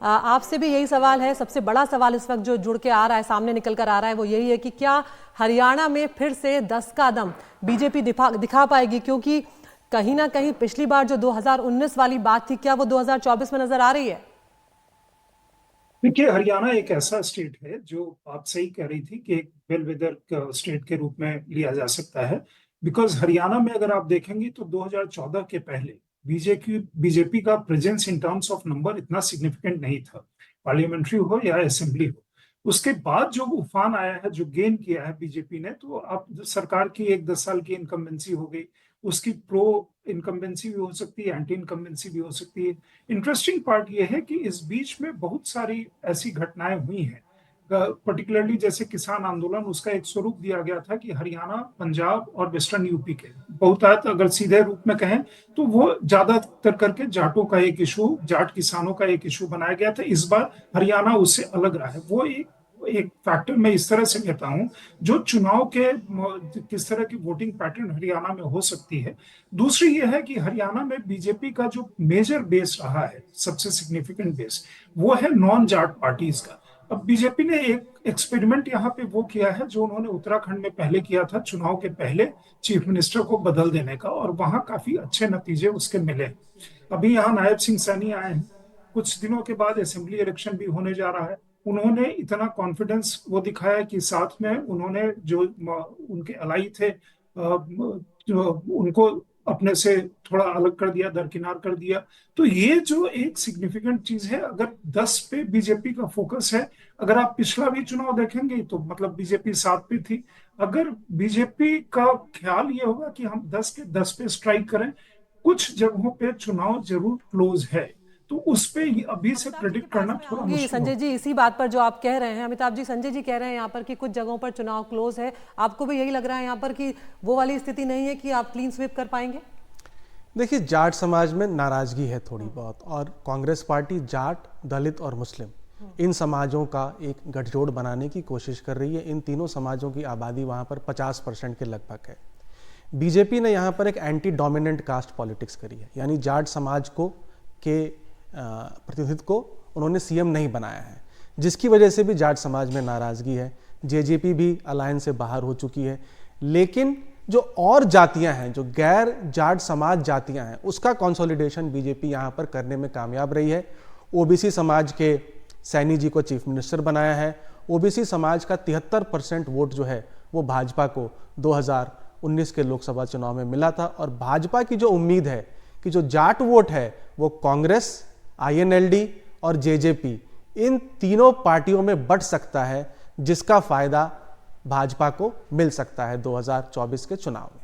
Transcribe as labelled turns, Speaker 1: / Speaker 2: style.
Speaker 1: आपसे भी यही सवाल है। सबसे बड़ा सवाल इस वक्त जो जुड़ के आ रहा है, सामने निकल कर आ रहा है, वो यही है कि क्या हरियाणा में फिर से 10 का दम बीजेपी दिखा पाएगी? क्योंकि कहीं ना कहीं पिछली बार जो 2019 वाली बात थी, क्या वो 2024 में नजर आ रही है?
Speaker 2: देखिए, हरियाणा एक ऐसा स्टेट है जो आप सही कह रही थी कि एक बेलवेदर स्टेट के रूप में लिया जा सकता है। बिकॉज हरियाणा में अगर आप देखेंगे तो 2014 के पहले बीजेपी का presence in terms of number इतना सिग्निफिकेंट नहीं था, पार्लियामेंट्री हो या असेंबली हो। उसके बाद जो उफान आया है, जो गेन किया है बीजेपी ने, तो अब सरकार की एक 10 साल की इनकम्बेंसी हो गई। उसकी प्रो इनकम्बेंसी भी हो सकती है, एंटी इनकम्बेंसी भी हो सकती है। इंटरेस्टिंग पार्ट ये है कि इस बीच में बहुत सारी ऐसी घटनाएं हुई हैं, पर्टिकुलरली जैसे किसान आंदोलन, उसका एक स्वरूप दिया गया था कि हरियाणा, पंजाब और वेस्टर्न यूपी के बहुतायत, अगर सीधे रूप में कहें तो वो ज्यादातर करके जाटों का एक इशू, जाट किसानों का एक इशू बनाया गया था। इस बार हरियाणा उससे अलग रहा है। वो एक एक फैक्टर मैं इस तरह से लेता हूं, जो चुनाव के किस तरह की वोटिंग पैटर्न हरियाणा में हो सकती है। दूसरी ये है कि हरियाणा में बीजेपी का जो मेजर बेस रहा है, सबसे सिग्निफिकेंट बेस, वो है नॉन जाट पार्टीज का। अब बीजेपी ने एक एक्सपेरिमेंट यहाँ पे वो किया है जो उन्होंने उत्तराखंड में पहले किया था, चुनाव के पहले चीफ मिनिस्टर को बदल देने का, और वहां काफी अच्छे नतीजे उसके मिले। अभी यहाँ नायब सिंह सैनी आए हैं, कुछ दिनों के बाद असेंबली इलेक्शन भी होने जा रहा है। उन्होंने इतना कॉन्फिडेंस वो दिखाया कि साथ में उन्होंने जो उनके अलाई थे, जो उनको अपने से थोड़ा अलग कर दिया, दरकिनार कर दिया। तो ये जो एक सिग्निफिकेंट चीज है, अगर 10 पे बीजेपी का फोकस है। अगर आप पिछला भी चुनाव देखेंगे तो मतलब बीजेपी 7 पे थी। अगर बीजेपी का ख्याल ये होगा कि हम 10 के 10 पे स्ट्राइक करें, कुछ जगहों पे चुनाव जरूर क्लोज है, तो उस पे अभी से
Speaker 1: अमिताभ जी के
Speaker 2: प्रेडिक्ट
Speaker 1: पास
Speaker 2: करना
Speaker 1: मैं
Speaker 2: थोड़ा
Speaker 1: आऊंगी
Speaker 2: मुश्किल
Speaker 1: संजय
Speaker 2: होगा।
Speaker 1: जी, इसी बात पर जो आप कह रहे हैं। अमिताभ जी, संजय जी कह रहे हैं यहाँ पर कि कुछ जगहों पर चुनाव क्लोज है। आपको भी यही लग रहा है यहाँ पर कि वो वाली स्थिति नहीं है कि आप क्लीन स्वीप कर पाएंगे?
Speaker 3: देखिए, जाट समाज में नाराजगी है थोड़ी बहुत, और कांग्रेस पार्टी जाट, दलित और मुस्लिम इन समाजों का एक गठजोड़ बनाने की कोशिश कर रही है। इन तीनों समाजों की आबादी वहाँ पर 50% के लगभग है। बीजेपी ने यहाँ पर एक एंटी डोमिनेंट कास्ट पॉलिटिक्स करी है, यानी जाट समाज को के प्रतिनिधित्व को उन्होंने सीएम नहीं बनाया है, जिसकी वजह से भी जाट समाज में नाराजगी है। जेजेपी भी अलायंस से बाहर हो चुकी है। लेकिन जो और जातियां हैं, जो गैर जाट समाज जातियां हैं, उसका कंसोलिडेशन बीजेपी यहां पर करने में कामयाब रही है। ओबीसी समाज के सैनी जी को चीफ मिनिस्टर बनाया है। ओबीसी समाज का 73% वोट जो है वो भाजपा को 2019 के लोकसभा चुनाव में मिला था। और भाजपा की जो उम्मीद है कि जो जाट वोट है वो कांग्रेस, आईएनएलडी और जेजेपी, इन तीनों पार्टियों में बंट सकता है, जिसका फायदा भाजपा को मिल सकता है 2024 के चुनाव में।